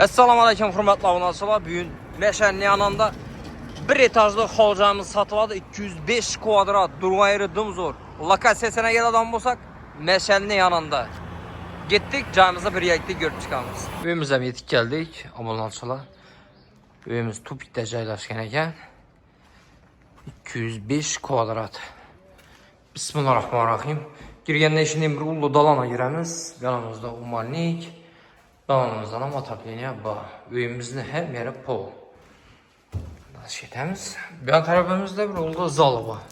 Esselamu Aleyküm hürmetli abunasılar. Bugün Meşenli yanında bir etajlı halcamız satıladı. 205 kvadrat durma yeri dımzor. Lokasiyasına gel adam bulsak Meşenli yanında. Gittik camımıza bir yerlikte görüp çıkalımız. Evimizə yetib geldik abunasılar. Evimiz Tupik'te caylaşken eken 205 kvadrat. Bismillahirrahmanirrahim. Girgəndə işinin bir ulu dalana girəmiz. Yanımızda umalnik. Dalımızdan ama tapleniyor bu. Evimizin her yeri pol. Nasıl şeytemiz? Bir an tarafımızda bir oldu zalı var.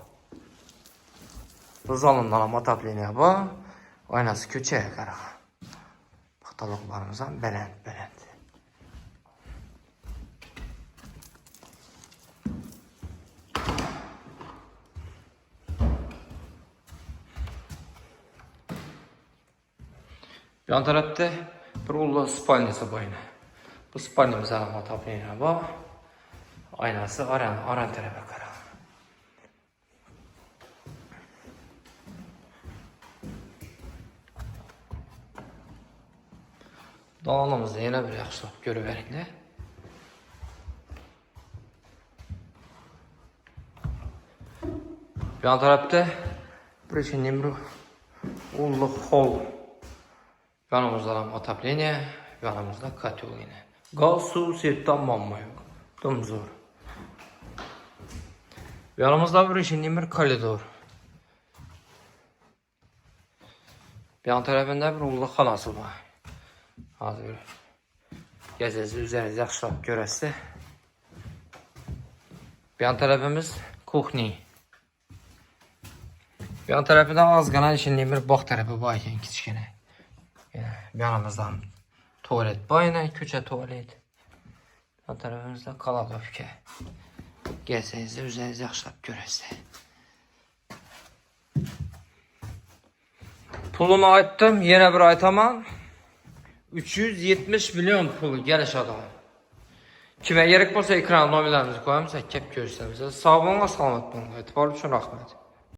Bu zalından ama tapleniyor bu. Aynası köçeye kara. Kataloglarımızdan belend. Bir an tarafta bir ulu spalnisi boyuna. Bu spalnimizden ama tapleniyor bu. Aynası aran tarafa kara. Dalanımızda yine bir yaxşılıq görüverin de. Bir an tarafta bir için bir ulu hol. Yanımızda otopleniya, yanımızda katıl yine. Gaz, su, sirttan mamma yok. Dımzor. Yanımızda bir işin bir koridor. Bir yan tarafında bir ulu xanası var. Hazır. Gezesi üzerinize yaxşılab görəsi. Bir yan tarafımız kuxni. Bir yan tarafında az qalan işin bir bax tarafı var ekan kiçkina. Yanımızdan tuvalet bayına, köçe tuvalet. Bu tarafımızda kaladovka. Gelseniz üzerinize yaxşılab görəsi. Pulumu aytdım, yine bir aytamam. 370 milyon pulu geliş adam. Kime gerek olsa ekran nomerlerimizi koyalım, kep görürseniz. Sağ olun, salamat olun. Etibar üçün rahmet.